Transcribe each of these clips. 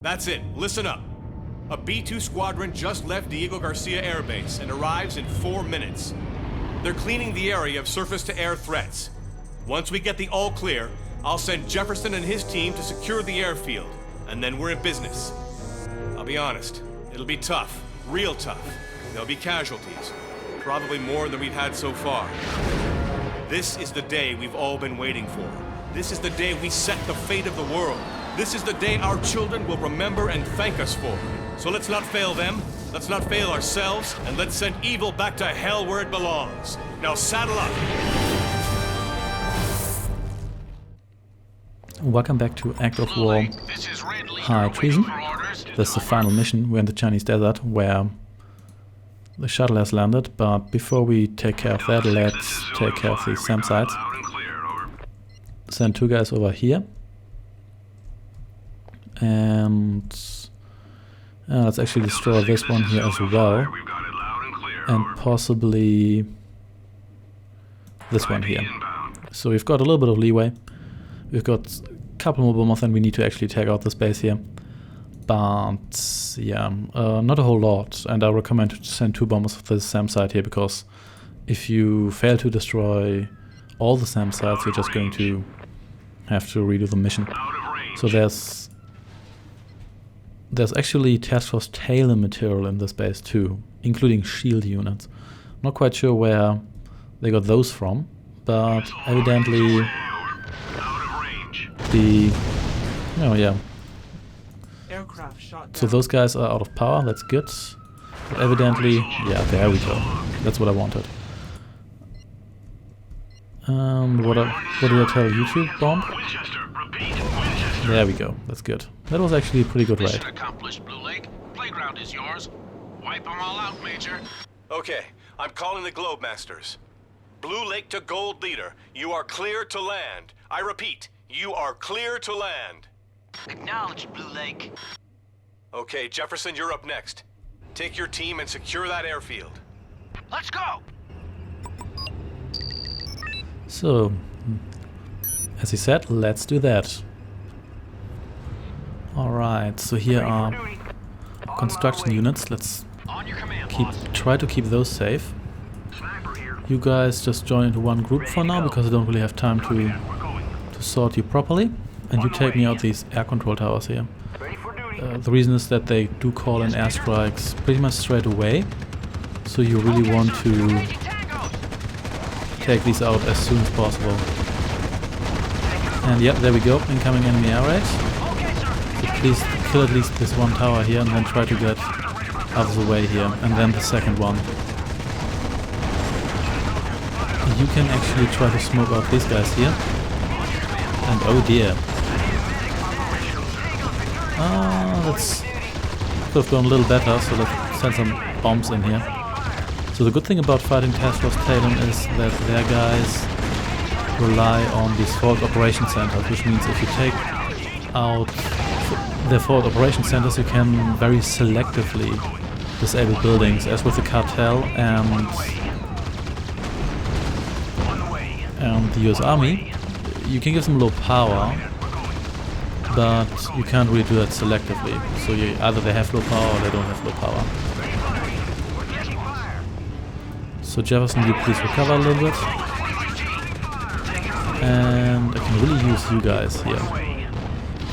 That's it. Listen up. A B-2 squadron just left Diego Garcia Air Base and arrives in 4 minutes. They're cleaning the area of surface-to-air threats. Once we get the all clear, I'll send Jefferson and his team to secure the airfield, and then we're in business. I'll be honest, it'll be tough, real tough. There'll be casualties, probably more than we've had so far. This is the day we've all been waiting for. This is the day we set the fate of the world. This is the day our children will remember and thank us for. So let's not fail them, let's not fail ourselves, and let's send evil back to hell where it belongs. Now saddle up! Welcome back to Act of War High Treason. This is the final mission. We're in the Chinese desert where the shuttle has landed, but before we take care of that, let's take care of the SAM sites. Send 2 guys over here. And let's actually destroy this one here as well. And possibly this one here. So we've got a little bit of leeway. We've got a couple more bombers and we need to actually take out this base here. But yeah, not a whole lot. And I recommend to send 2 bombers to the SAM site here, because if you fail to destroy all the SAM sites, you're just going to have to redo the mission. So there's actually Task Force Talon material in this base too, including shield units. Not quite sure where they got those from, but evidently so those guys are out of power, that's good. But evidently, yeah, there we go. That's what I wanted. What did I tell YouTube? Bomb? There we go, that's good. That was actually a pretty good raid. Accomplished, Blue Lake. Playground is yours. Wipe them all out, Major. Okay, I'm calling the Globe Masters. Blue Lake to Gold Leader, you are clear to land. I repeat, you are clear to land. Acknowledged, Blue Lake. Okay, Jefferson, you're up next. Take your team and secure that airfield. Let's go! So, as he said, let's do that. Alright, so here are construction units. Let's try to keep those safe. You guys just join into one group for now, because I don't really have time to sort you properly. And you take me out these air control towers here. The reason is that they do call in airstrikes pretty much straight away. So you really want to take these out as soon as possible. And yep, there we go, incoming enemy air raid. So please kill at least this one tower here and then try to get out of the way here. And then the second one. You can actually try to smoke out these guys here. And oh dear. That could have gone a little better, so let's send some bombs in here. So the good thing about fighting Task Force Talon is that their guys rely on these forward operation centers, which means if you take out their forward operation centers, you can very selectively disable buildings, as with the cartel and the US Army. You can give them low power, but you can't really do that selectively. So either they have low power or they don't have low power. So Jefferson, you please recover a little bit. And I can really use you guys here.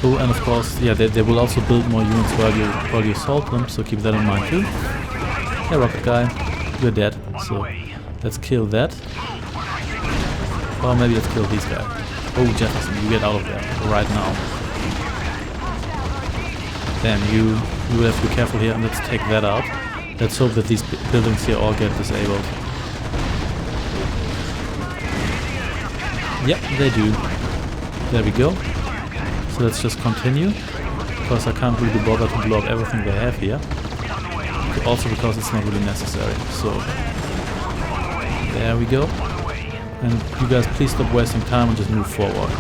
Oh, and of course, yeah, they will also build more units while you assault them, so keep that in mind too. Hey, rocket guy, you're dead, so let's kill that. Or maybe let's kill these guys. Oh, Jefferson, you get out of there right now. Then you will have to be careful here, and let's take that out. Let's hope that these buildings here all get disabled. Yep, they do. There we go. So let's just continue, because I can't really bother to blow up everything they have here. Also because it's not really necessary. So there we go. And you guys please stop wasting time and just move forward.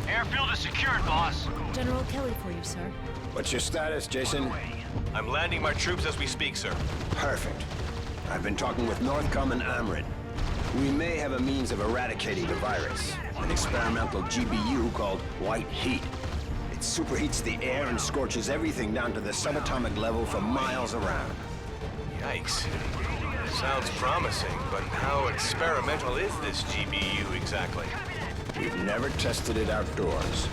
Airfield is secured, boss. General Kelly for you, sir. What's your status, Jason? I'm landing my troops as we speak, sir. Perfect. I've been talking with Northcom and Amrit. We may have a means of eradicating the virus. An experimental GBU called White Heat. superheats the air and scorches everything down to the subatomic level for miles around. Yikes. Sounds promising, but how experimental is this GBU exactly? We've never tested it outdoors.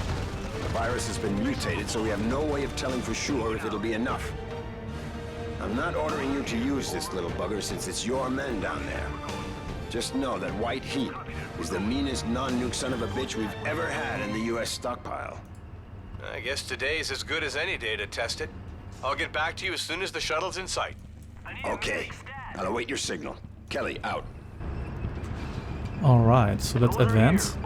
The virus has been mutated, so we have no way of telling for sure if it'll be enough. I'm not ordering you to use this little bugger since it's your men down there. Just know that white heat is the meanest non-nuke son of a bitch we've ever had in the US stockpile. I guess today's as good as any day to test it. I'll get back to you as soon as the shuttle's in sight. Okay. I'll await your signal. Kelly, out. Alright, so let's advance.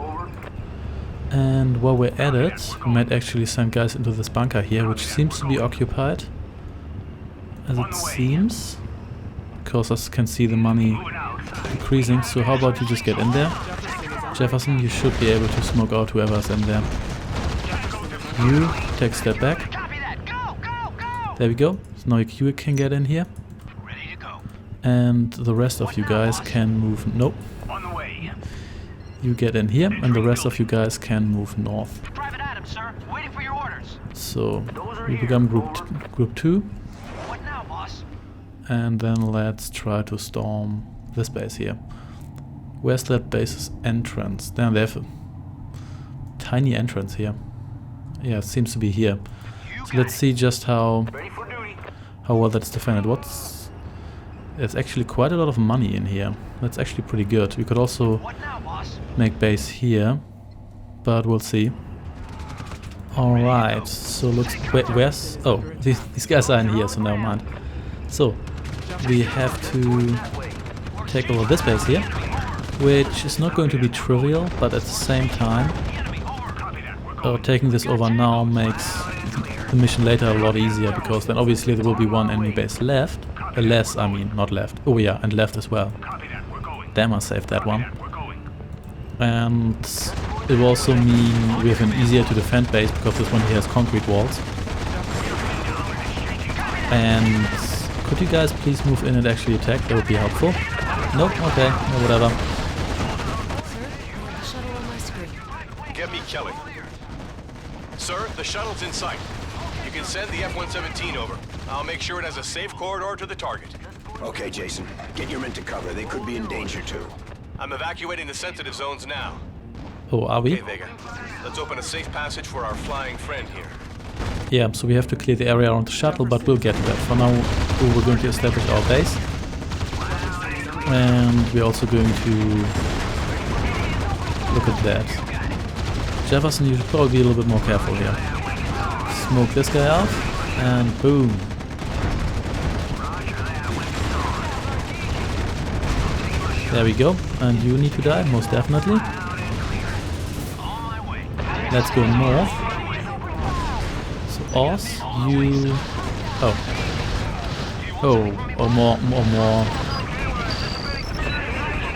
And while we're at it, we might actually send guys into this bunker here, which seems to be occupied. As it seems. Because I can see the money increasing, so how about you just get in there? Jefferson, you should be able to smoke out whoever's in there. You take a step back. There we go. So now you can get in here. And the rest of you guys can move... Nope. You get in here, and the rest of you guys can move north. So, we become group 2. And then let's try to storm this base here. Where's that base's entrance? Damn, they have a tiny entrance here. Yeah, it seems to be here. So let's see just how well that's defended. There's actually quite a lot of money in here. That's actually pretty good. We could also make base here, but we'll see. Alright, so looks... where's... Oh, these guys are in here, so never mind. So, we have to take over this base here, which is not going to be trivial, but at the same time, taking this over now makes the mission later a lot easier, because then obviously there will be one enemy base left. Less, I mean, not left. Oh yeah, and left as well. Damn, I saved that one. And it will also mean we have an easier to defend base, because this one here has concrete walls. And could you guys please move in and actually attack? That would be helpful. Nope, okay, no, whatever. Get me Kelly. Sir, the shuttle's in sight. You can send the F-117 over. I'll make sure it has a safe corridor to the target. Okay, Jason. Get your men to cover. They could be in danger too. I'm evacuating the sensitive zones now. Oh, are we? Okay, Vega. Let's open a safe passage for our flying friend here. Yeah, so we have to clear the area around the shuttle, but we'll get to that. For now, we're going to establish our base. And we're also going to look at that. Jefferson, you should probably be a little bit more careful here. Smoke this guy out, and boom. There we go. And you need to die, most definitely. Let's go north. So Oz, you...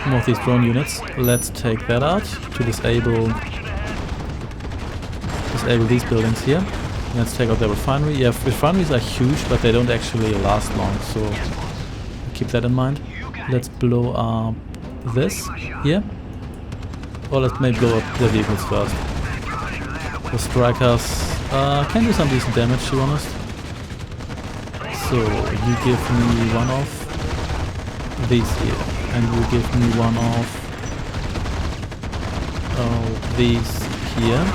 more of these drone units. Let's take that out to disable these buildings here. Let's take out the refinery. Yeah, refineries are huge, but they don't actually last long, so keep that in mind. Let's blow up this here. Or let's maybe blow up the vehicles first. The strikers can do some decent damage, to be honest. So you give me one of these here, and you give me one of these here.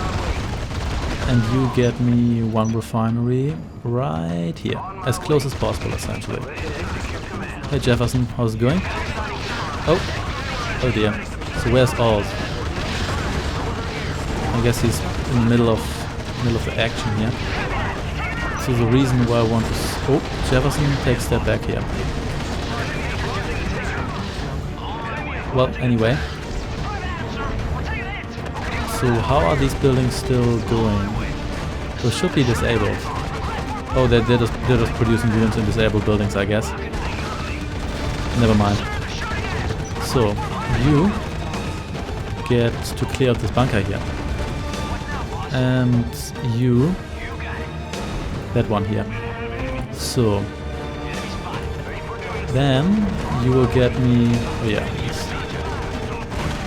And you get me one refinery right here. As close as possible, essentially. Hey Jefferson, how's it going? Oh dear. So where's Oz? I guess he's in the middle of the action here. So the reason why I want to... Oh, Jefferson, take a step back here. Well, anyway. So how are these buildings still going? They should be disabled. Oh, they're just producing units in disabled buildings, I guess. Never mind. So, you get to clear out this bunker here. And you... that one here. So... then you will get me... oh yeah.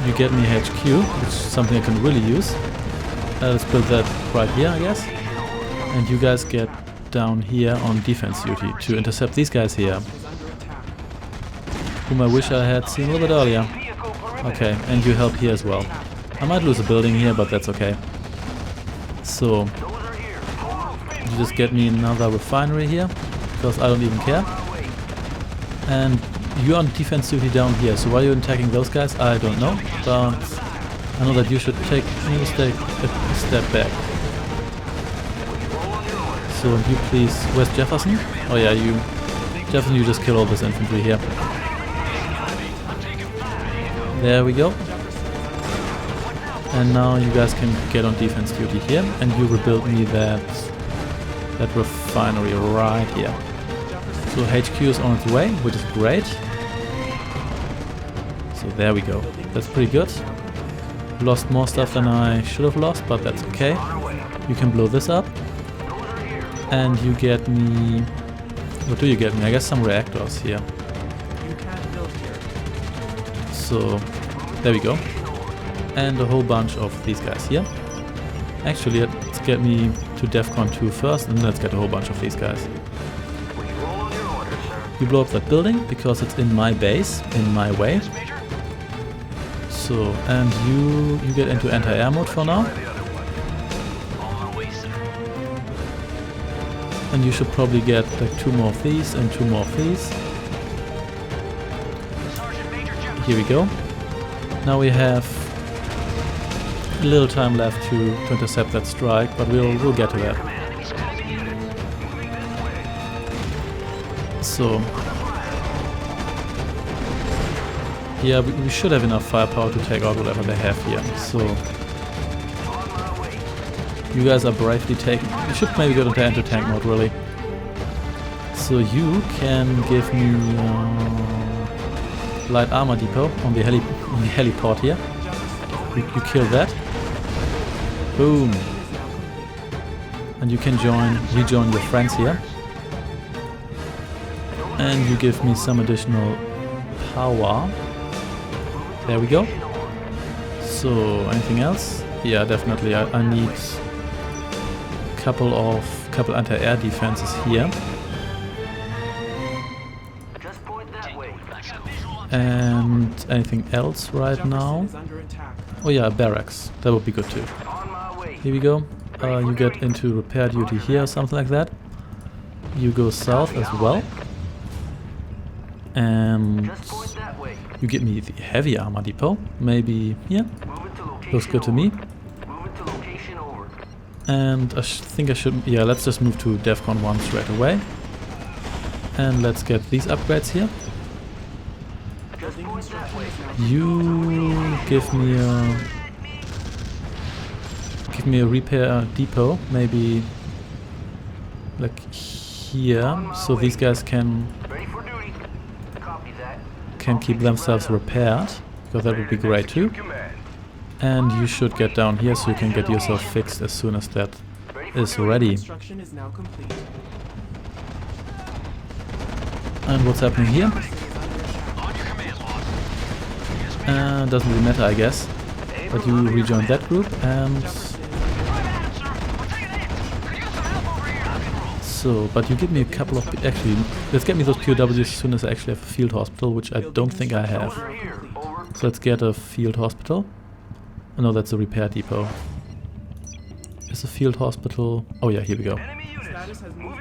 You get me HQ, which is something I can really use. Let's build that right here, I guess. And you guys get down here on defense duty to intercept these guys here, whom I wish I had seen a little bit earlier. Okay, and you help here as well. I might lose a building here, but that's okay. So, you just get me another refinery here, because I don't even care. And you're on defense duty down here, so why are you attacking those guys? I don't know, but I know that you should take a step back. So you please, where's Jefferson? Oh yeah, Jefferson, you just kill all this infantry here. There we go. And now you guys can get on defense duty here, and you rebuild me that refinery right here. So HQ is on its way, which is great. So there we go. That's pretty good. Lost more stuff than I should have lost, but that's okay. You can blow this up. And you get me... What do you get me? I guess some reactors here. So, there we go. And a whole bunch of these guys here. Actually, let's get me to DEFCON 2 first, and then let's get a whole bunch of these guys. You blow up that building, because it's in my base, in my way. So, and you get into anti-air mode for now. And you should probably get like 2 more of these and 2 more of these. Here we go. Now we have a little time left to intercept that strike, but we'll get to that. So yeah, we should have enough firepower to take out whatever they have here. So you guys are bravely taking... You should maybe go into anti-tank mode, really. So you can give me light armor depot on the heliport here. You kill that. Boom. And you can rejoin your friends here. And you give me some additional power. There we go. So, anything else? Yeah, definitely. I need couple anti-air defenses here. And anything else right now? Oh yeah, barracks. That would be good too. Here we go. You get into repair duty here or something like that. You go south as well. And you get me the heavy armor depot. Maybe, yeah. Looks good to me. And I think I should... Yeah, let's just move to DEFCON 1 straight away. And let's get these upgrades here. You give me a repair depot, maybe like here, so these guys can keep themselves repaired, because that would be great too. And you should get down here so you can get yourself fixed as soon as that is ready. And what's happening here? Doesn't really matter, I guess. But you rejoin that group, and so, but you give me a couple of... Actually, let's get me those POWs as soon as I actually have a field hospital, which I don't think I have. So let's get a field hospital. Oh no, that's a repair depot. Is a field hospital... Oh yeah, here we go.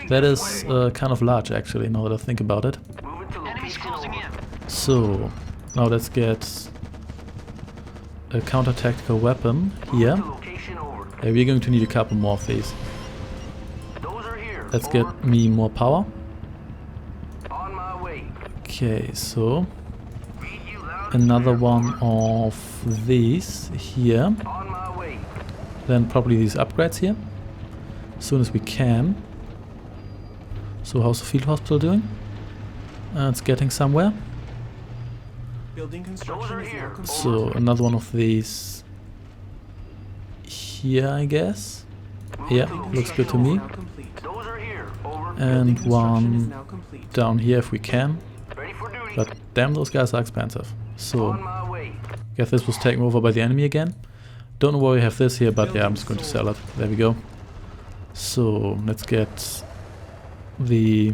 That is kind of large, actually, now that I think about it. So, now let's get a counter-tactical weapon here. We're going to need a couple more of these. Let's get me more power. Okay, so another one of these here. Then probably these upgrades here. As soon as we can. So how's the field hospital doing? It's getting somewhere. Building construction is now complete. So another one of these here, I guess. Yeah, looks good to me. And one down here if we can. But damn, those guys are expensive. So, guess this was taken over by the enemy again. Don't know why we have this here, but yeah, I'm just going to sell it. There we go. So let's get the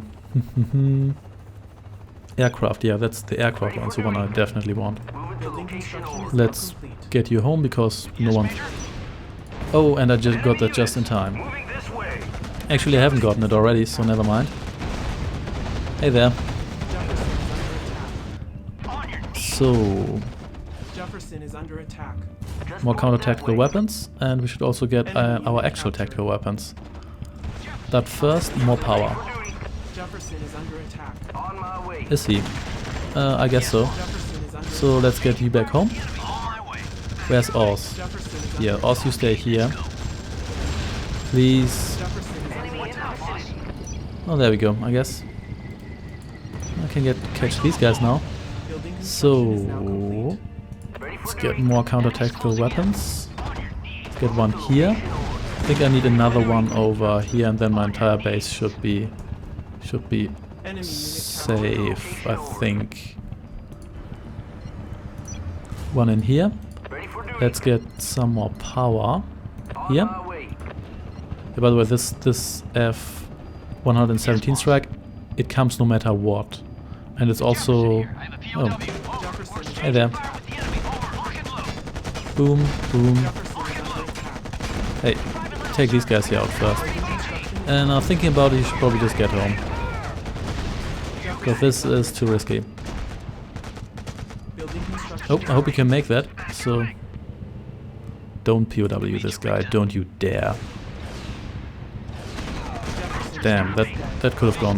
aircraft. Yeah, that's the aircraft one's the one I definitely want. Building construction is Let's now complete. get you home because no one... Oh, and I just got that just in time. Moving this way. Actually, I haven't gotten it already, so never mind. Hey there. So, Jefferson is under attack. more counter-tactical weapons, and we should also get our actual tactical weapons. But first, more power. Jefferson is under attack. On my way. Is he? I guess so. Jefferson is under So let's get you back home. Where's Oz? Jefferson is under Yeah, Oz, you stay here. Please. Jefferson is under attack. Oh, there we go, I guess. I can catch these guys now. Building construction is now So, complete. let's get more counter-tactical weapons. Let's get one here. I think I need another one over here, and then my entire base should be Enemy unit safe, I think. One in here. Let's get some more power here. My way. Yeah, by the way, this F-117 strike, it comes no matter what. And it's also... Oh, Jefferson is hey there. Boom, boom. Hey, take these guys here out first. And I'm thinking about it, you should probably just get home. Because this is too risky. building construction. Oh, I hope you can make that. So, don't POW this guy, don't you dare. Damn, that could have gone.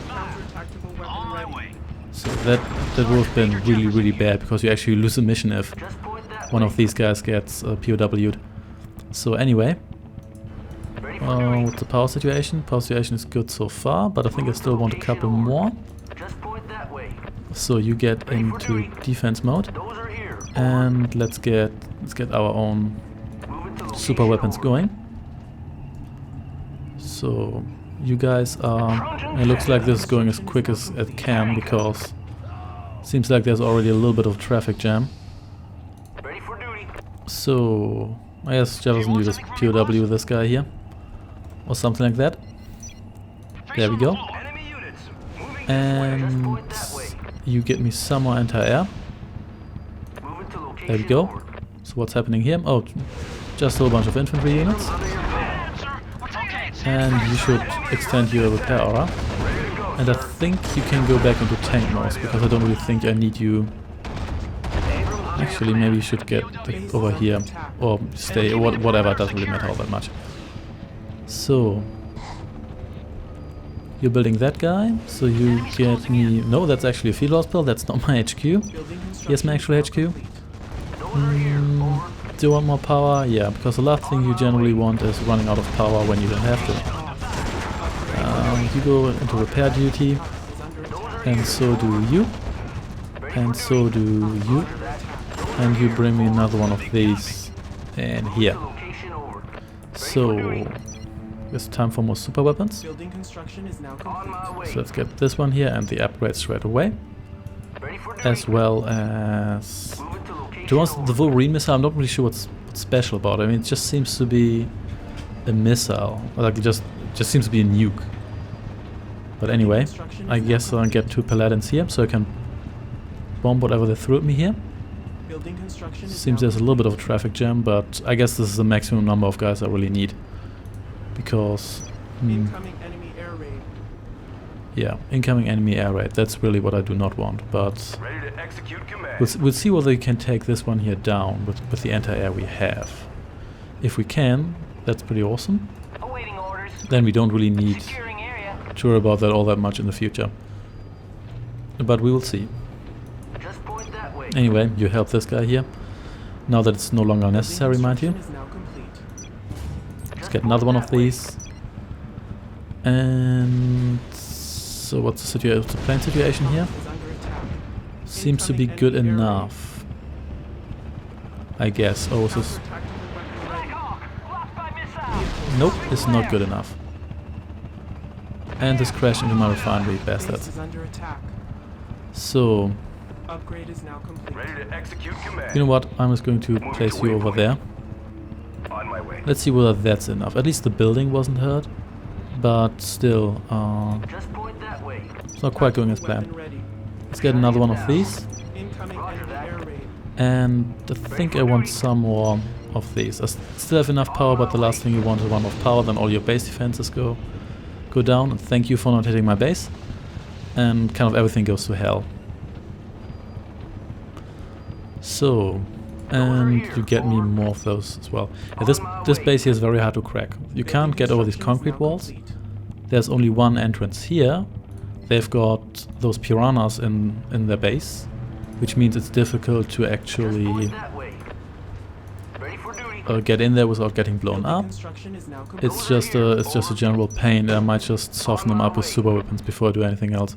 Counter-tactical weapon ready. So that would have been really, really bad, because you actually lose a mission if Just point that one way. of these guys gets POW'd. So anyway, Ready for doing. what's the power situation? Power situation is good so far, but I think I still want a couple more. Just point that way. So you get into defense mode, Those are here. and let's get our own Moving to super location weapons order. going. So you guys are... It looks like this is going as quick as it can, because seems like there's already a little bit of traffic jam. Ready for duty. So I guess Jefferson, you just POW this guy here, or something like that. There we go. Enemy units. Moving And Just point that way. you get me some more anti-air. Moving to location There we go. order. So what's happening here? Oh, just a whole bunch of infantry units. And you should extend your repair aura. And I think you can go back into tank mode, because I don't really think I need you. Actually, maybe you should get over here, or stay, or whatever, it doesn't really matter all that much. So, you're building that guy, so you get me... No, that's actually a field hospital, that's not my HQ. Building Here's my actual construction HQ. is now complete. Do you want more power? Yeah, because the last thing you generally want is running out of power when you don't have to. You go into repair duty, Is under attack. and so do you, and so do you, and you bring me another one of these in here. Location order. So, it's time for more super weapons. Building construction is now On complete. my way. So let's get this one here and the upgrade straight away, Ready for duty. as well as... Moving to location Do you want order. the Wolverine missile? I'm not really sure what's special about it. I mean, it just seems to be a missile. Like, it just seems to be a nuke. But anyway, I guess I'll get 2 paladins here, so I can bomb whatever they threw at me here. Building construction is Seems now there's a little bit of a traffic jam, but I guess this is the maximum number of guys I really need. Because, incoming enemy air raid. yeah, incoming enemy air raid. That's really what I do not want. But Ready to execute command. we'll see whether we can take this one here down with the anti-air we have. If we can, that's pretty awesome. Awaiting orders. Then we don't really need Securing area. to worry about that all that much in the future. But we will see. Just point that way. Anyway, you help this guy here. Now that it's no longer necessary, mind you. Building construction is now complete. Let's get another one of these. And so what's the plane situation here? Is under attack. Seems to be Incoming good enemy air raid. enough, I guess. Oh, is this... Counter-tactical weapon ready. Blocked by missile. Nope, it's not good enough. And this crashed into my refinery, bastards. Base is under attack. So, Upgrade is now complete. Ready to execute command. you know what? I'm just going to place you over there. On my way. Let's see whether that's enough. At least the building wasn't hurt. But still, Just point that way. it's not quite going as planned. Weapon ready. Let's get another one of these. Incoming enemy air raid. And I think I want some more of these. I still have enough power, but the last thing you want is one of power, then all your base defenses go down. And thank you for not hitting my base. And kind of everything goes to hell. So, and you get me more of those as well. Yeah, this base here is very hard to crack. You can't get over these concrete walls. There's only one entrance here. They've got those piranhas in their base, which means it's difficult to actually That way. Ready for duty. get in there without getting blown up. Construction is now complete. It's just a general pain. I might just soften them up with super weapons before I do anything else.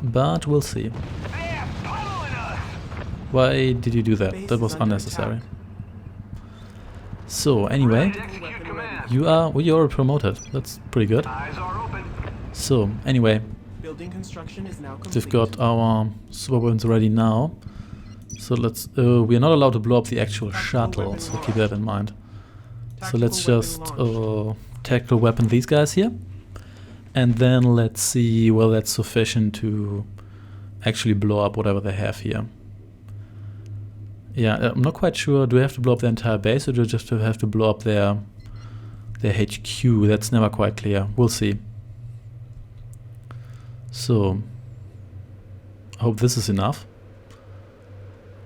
But we'll see. They're following us. Why did you do that? Base That is was under unnecessary. attack. So anyway, Execute command. you're promoted. That's pretty good. Eyes are open. So anyway, Building construction is now complete. we've got our super weapons ready now. So let's. We are not allowed to blow up the actual shuttle, so keep that in mind. So let's just tactical weapon these guys here, and then let's see whether that's sufficient to actually blow up whatever they have here. Yeah, I'm not quite sure. Do we have to blow up the entire base, or do we just have to blow up their HQ? That's never quite clear. We'll see. So, I hope this is enough.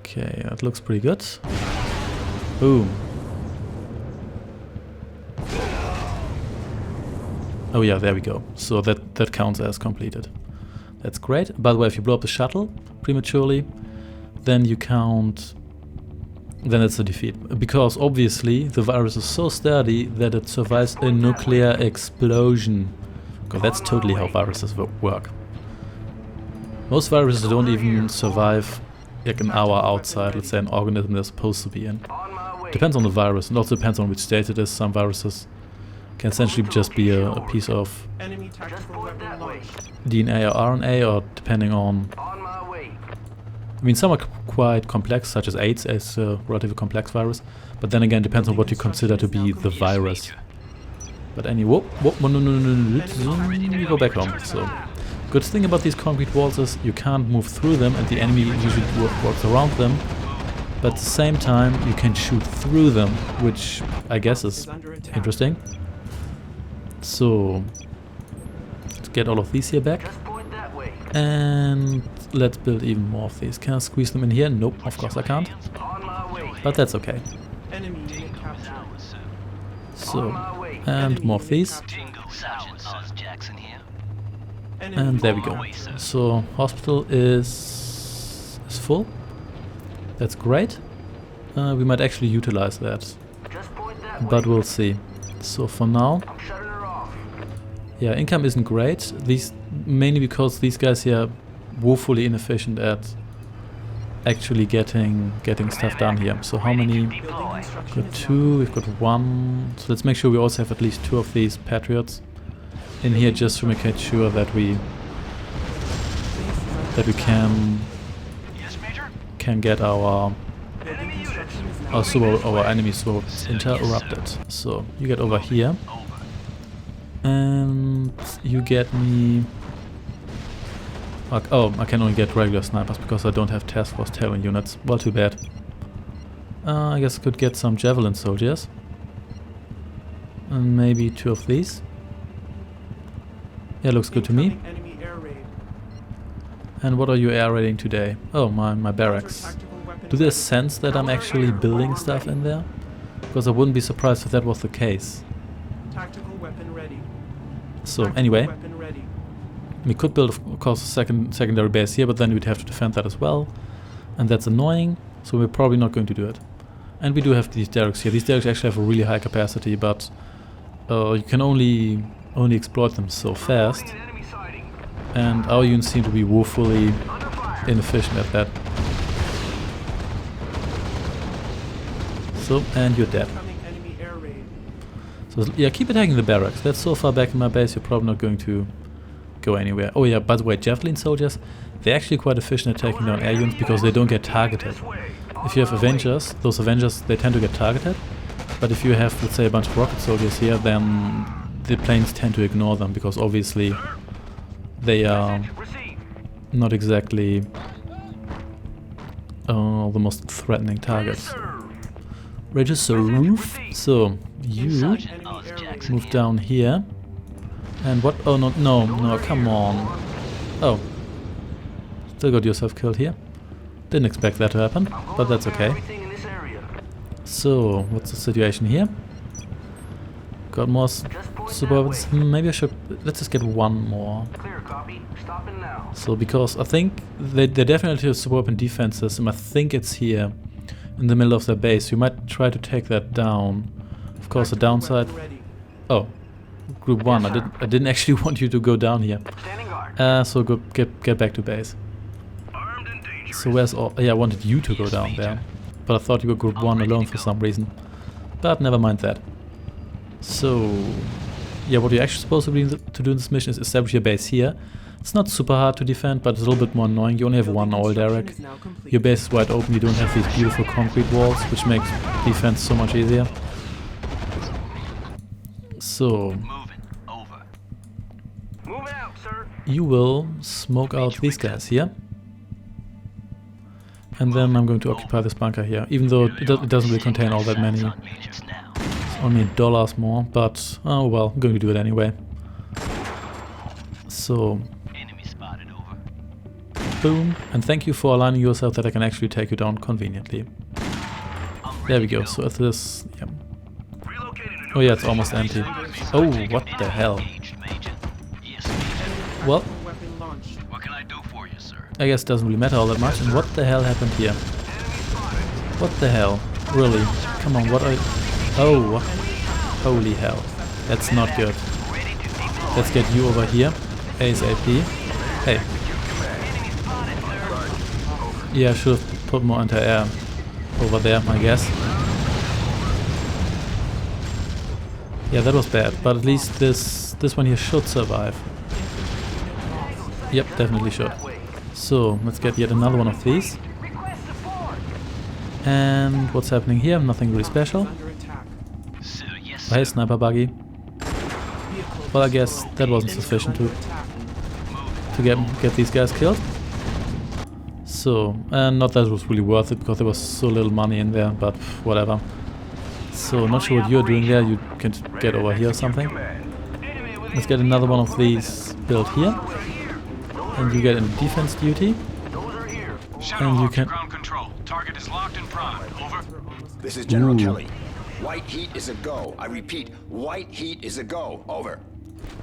Okay, that looks pretty good. Boom. Oh yeah, there we go. So that counts as completed. That's great. By the way, if you blow up the shuttle prematurely, then you count... then it's a defeat. Because obviously the virus is so sturdy that it survives a nuclear explosion. Because that's totally how viruses work. Most viruses don't even survive like an hour outside, let's say, an organism they're supposed to be in. On my way. Depends on the virus, and also depends on which state it is. Some viruses can essentially just be a piece of Enemy Just tactical point weapon that way. launched. DNA or RNA, or depending on... On my way. I mean, some are quite complex, such as AIDS, as a relatively complex virus. But then again, depends on what you consider to be the virus. But anyway, no, you go back home. So, good thing about these concrete walls is you can't move through them, and the enemy usually walks around them. But at the same time, you can shoot through them, which I guess is interesting. So, let's get all of these here back. Just point that way. And let's build even more of these. Can I squeeze them in here? Nope, of course I can't. On my way. But that's okay. Enemy unit captured. So, and more of these. Enemy And there we go. So, hospital is full. That's great. We might actually utilize that. Just point that way. But we'll see. So for now, I'm shutting her off. yeah, income isn't great. Mainly because these guys here are woefully inefficient at actually getting stuff done here. So how many? building construction We've got is now two, we've got one. So let's make sure we also have at least 2 of these Patriots in here, just to make sure that we can get our enemy swords interrupted. So you get over here, and you get me. Oh, I can only get regular snipers because I don't have Force Talon units. Well, too bad. I guess I could get some javelin soldiers, and maybe 2 of these. Yeah, looks good to me. incoming enemy air raid. And what are you air raiding today? Oh, my barracks. Tactical weapon Do they ready. sense that I'm actually building stuff in there? Because I wouldn't be surprised if that was the case. Tactical weapon ready. So Tactical anyway, weapon ready. we could build, of course, a secondary base here, but then we'd have to defend that as well. And that's annoying, so we're probably not going to do it. And we do have these derricks here. These derricks actually have a really high capacity, but you can only exploit them so fast. Enemy sighting. And our units seem to be woefully Under fire. inefficient at that. So, and you're dead. Incoming enemy air raid. So yeah, keep attacking the barracks. That's so far back in my base, you're probably not going to go anywhere. Oh yeah, by the way, javelin soldiers, they're actually quite efficient at taking down air units because they don't get targeted. If you have Avengers, those Avengers, they tend to get targeted. But if you have, let's say, a bunch of rocket soldiers here, then the planes tend to ignore them, because obviously they are not exactly the most threatening targets. Ready to serve? So, you move down here. And what? Oh, no, come on. Oh. Still got yourself killed here. Didn't expect that to happen, but that's okay. So, what's the situation here? Got more super weapons. Maybe I should... Let's just get one more. So, because I think they definitely have super weapon defense system. I think it's here in the middle of their base. You might try to take that down. Of course, the downside... Oh, group 1. I didn't actually want you to go down here. So go get back to base. So where's all... Yeah, I wanted you to go down there. But I thought you were group 1 alone for some reason. But never mind that. So... Yeah, what you're actually supposed to do in this mission is establish your base here. It's not super hard to defend, but it's a little bit more annoying. You only have one oil derrick. Your base is wide open, you don't have these beautiful concrete walls, which makes defense so much easier. So... You will smoke out these guys here. And then I'm going to occupy this bunker here, even though it doesn't really contain all that many. It's only $1 more, but oh well, I'm going to do it anyway. So, boom, and thank you for aligning yourself that I can actually take you down conveniently. There we go, so if this... Yeah. Oh yeah, it's almost empty. Oh, what the hell? Well, I guess it doesn't really matter all that much. And what the hell happened here? What the hell? Really? Come on, what are... Oh, holy hell. That's not good. Let's get you over here. ASAP. Hey. Yeah, I should have put more anti-air over there, I guess. Yeah, that was bad, but at least this one here should survive. Yep, definitely should. So, let's get yet another one of these. And what's happening here? Nothing really special. Oh, hey, sniper buggy. Well, I guess that wasn't sufficient to get these guys killed. So, and not that it was really worth it, because there was so little money in there, but whatever. So, not sure what you're doing there. You can get over here or something. Let's get another one of these built here. And you get in defense duty. And you can... Ground control. Target is locked and primed. Over. This is General Kelly. White heat is a go. I repeat, white heat is a go. Over.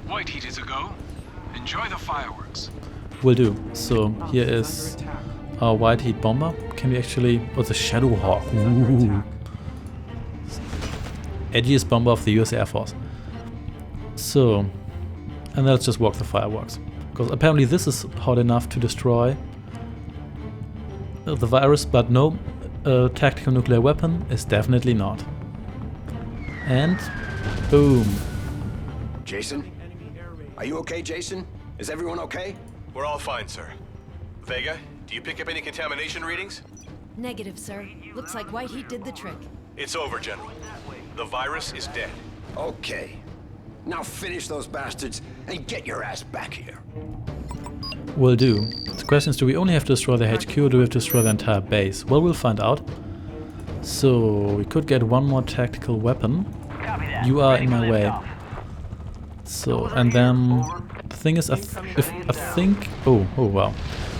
White heat is a go. Enjoy the fireworks. Will do. So here is our white heat bomber. Can we actually... Oh, it's a Shadow Hawk. Ooh. Edgiest bomber of the US Air Force. So... And let's just walk the fireworks. Because apparently this is hot enough to destroy the virus, but no, a tactical nuclear weapon is definitely not. And boom. Jason? Are you okay, Jason? Is everyone okay? We're all fine, sir. Vega, do you pick up any contamination readings? Negative, sir. Looks like white heat did the trick. It's over, General. The virus is dead. Okay. Now finish those bastards and get your ass back here. Will do. The question is, do we only have to destroy the HQ or do we have to destroy the entire base? Well, we'll find out. So, we could get one more tactical weapon. You are in my way. So, and then... The thing is, I think... Oh wow.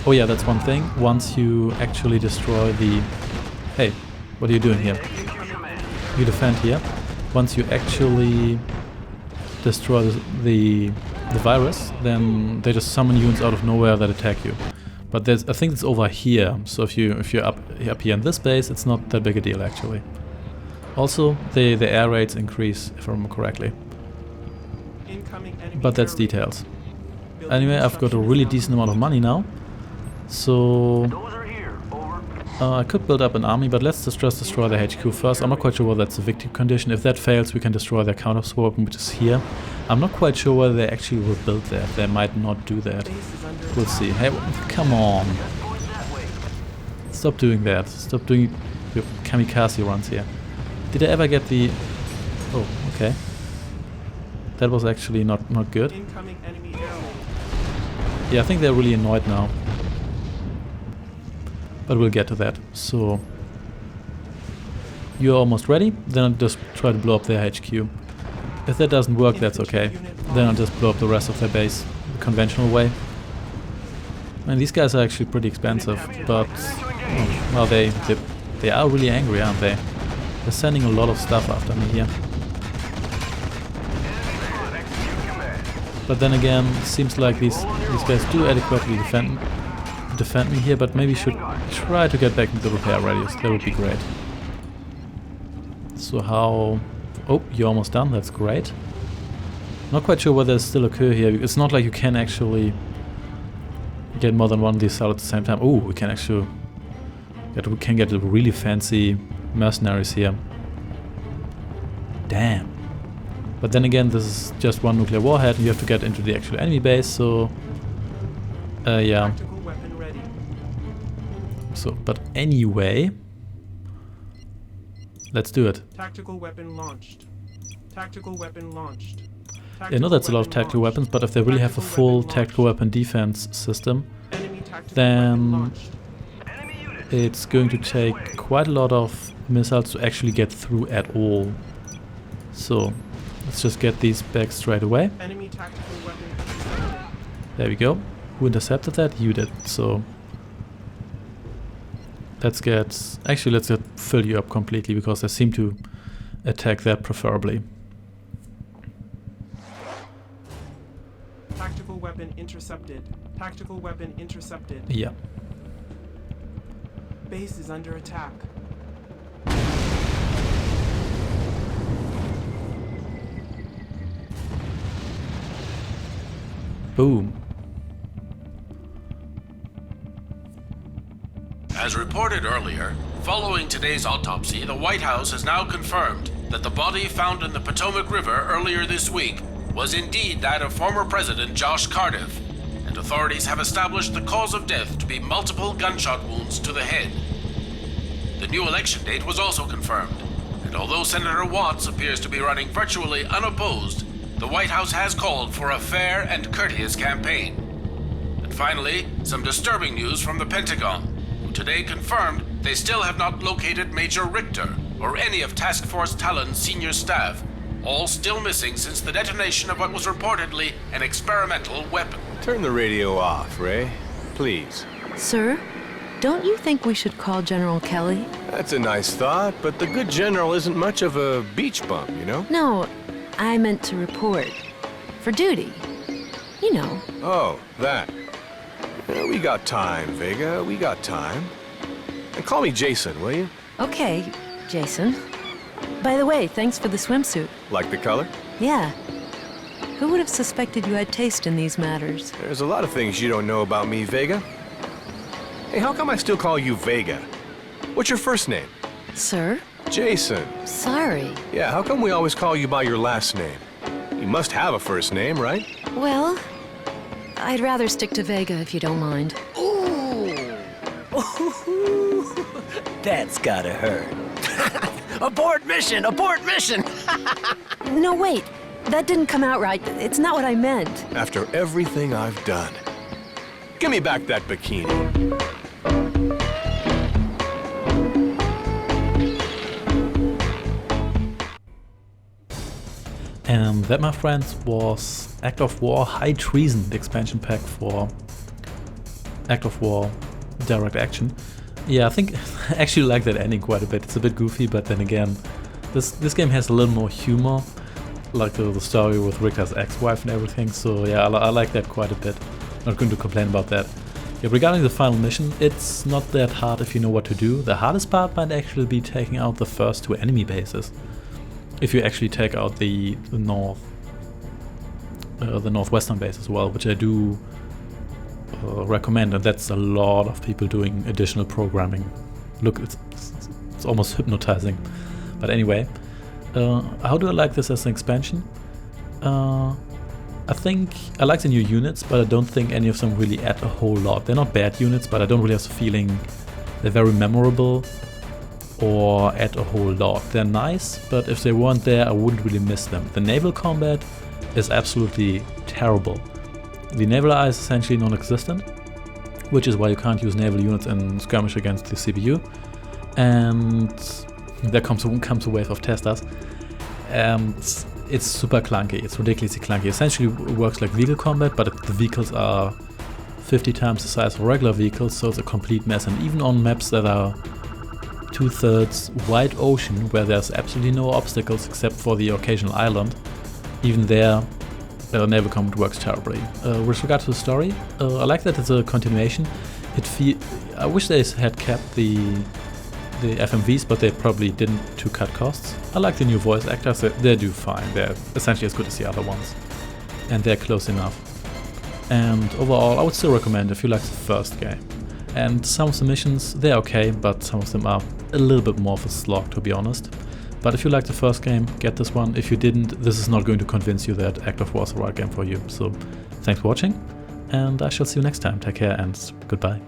Oh yeah, that's one thing. Once you actually destroy the... Hey, what are you doing here? You defend here. Once you actually destroy the virus, then they just summon units out of nowhere that attack you. But there's, I think it's over here. So if you're up here in this base, it's not that big a deal actually. Also, the air raids increase, if I remember correctly. But that's details. Anyway, I've got a really decent amount of money now. So I could build up an army, but let's just destroy the HQ first. I'm not quite sure whether that's a victory condition. If that fails, we can destroy their counter-sword weapon, which is here. I'm not quite sure whether they actually will build that. They might not do that. We'll see. Hey, come on. Stop doing that. Stop doing your kamikaze runs here. Did I ever get the... Oh, okay. That was actually not good. Incoming enemy airlift. Yeah, I think they're really annoyed now. But we'll get to that. So you're almost ready. Then I'll just try to blow up their HQ. If that doesn't work, that's okay. Then I'll just blow up the rest of their base the conventional way. And these guys are actually pretty expensive, but well, they are really angry, aren't they? They're sending a lot of stuff after me here. But then again, it seems like these guys do adequately defend me here, but maybe should try to get back into the repair radius. That would be great. So how... Oh, you're almost done. That's great. Not quite sure whether there's still a occur here. It's not like you can actually get more than one of these cells at the same time. Oh, we can actually get really fancy mercenaries here. Damn. But then again, this is just one nuclear warhead, and you have to get into the actual enemy base, so... yeah. Tactical weapon ready. So, but anyway... Let's do it. Tactical weapon launched. Tactical weapon launched. I know that's a lot of tactical weapons, but if they really have a full tactical weapon defense system, then it's going to take quite a lot of missiles to actually get through at all. So, let's just get these back straight away. Enemy tactical weapon. There we go. Who intercepted that? You did. So let's get... Actually, let's fill you up completely, because they seem to attack that preferably. Tactical weapon intercepted. Tactical weapon intercepted. Yeah. Base is under attack. Boom. As reported earlier, following today's autopsy, the White House has now confirmed that the body found in the Potomac River earlier this week was indeed that of former President Josh Cardiff, and authorities have established the cause of death to be multiple gunshot wounds to the head. The new election date was also confirmed, and although Senator Watts appears to be running virtually unopposed, the White House has called for a fair and courteous campaign. And finally, some disturbing news from the Pentagon, who today confirmed they still have not located Major Richter or any of Task Force Talon's senior staff, all still missing since the detonation of what was reportedly an experimental weapon. Turn the radio off, Ray. Please. Sir, don't you think we should call General Kelly? That's a nice thought, but the good general isn't much of a beach bum, you know? No, I meant to report. For duty. You know. Oh, that. Yeah, we got time, Vega. We got time. And call me Jason, will you? Okay, Jason. By the way, thanks for the swimsuit. Like the color? Yeah. Who would have suspected you had taste in these matters? There's a lot of things you don't know about me, Vega. Hey, how come I still call you Vega? What's your first name? Sir? Jason. Sorry. Yeah, how come we always call you by your last name? You must have a first name, right? Well, I'd rather stick to Vega if you don't mind. Ooh! That's gotta hurt. Abort mission! Abort mission! No, wait. That didn't come out right. It's not what I meant. After everything I've done. Give me back that bikini. And that, my friends, was Act of War High Treason, the expansion pack for Act of War Direct Action. Yeah, I think I actually like that ending quite a bit. It's a bit goofy, but then again, this game has a little more humor, like the story with Richter's ex-wife and everything. So yeah, I like that quite a bit. Not going to complain about that. Yeah, regarding the final mission, it's not that hard if you know what to do. The hardest part might actually be taking out the first two enemy bases. If you actually take out the northwestern base as well, which I do recommend, and that's a lot of people doing additional programming. Look, it's almost hypnotizing. But anyway, how do I like this as an expansion? I think I like the new units, but I don't think any of them really add a whole lot. They're not bad units, but I don't really have the feeling they're very memorable. or add a whole lot. They're nice, but if they weren't there, I wouldn't really miss them. The naval combat is absolutely terrible. The naval eye is essentially non-existent, which is why you can't use naval units in skirmish against the CPU. And there comes a wave of testers, and it's super clunky. It's ridiculously clunky. Essentially it works like vehicle combat, but the vehicles are 50 times the size of regular vehicles, so it's a complete mess. And even on maps that are 2/3 wide ocean, where there's absolutely no obstacles except for the occasional island, even there, naval combat works terribly. With regard to the story, I like that it's a continuation. I wish they had kept the FMVs, but they probably didn't to cut costs. I like the new voice actors, they do fine. They're essentially as good as the other ones. And they're close enough. And overall, I would still recommend if you like the first game. And some of the missions, they're okay, but some of them are a little bit more of a slog, to be honest. But if you like the first game, get this one. If you didn't, this is not going to convince you that Act of War is the right game for you. So, thanks for watching, and I shall see you next time. Take care and goodbye.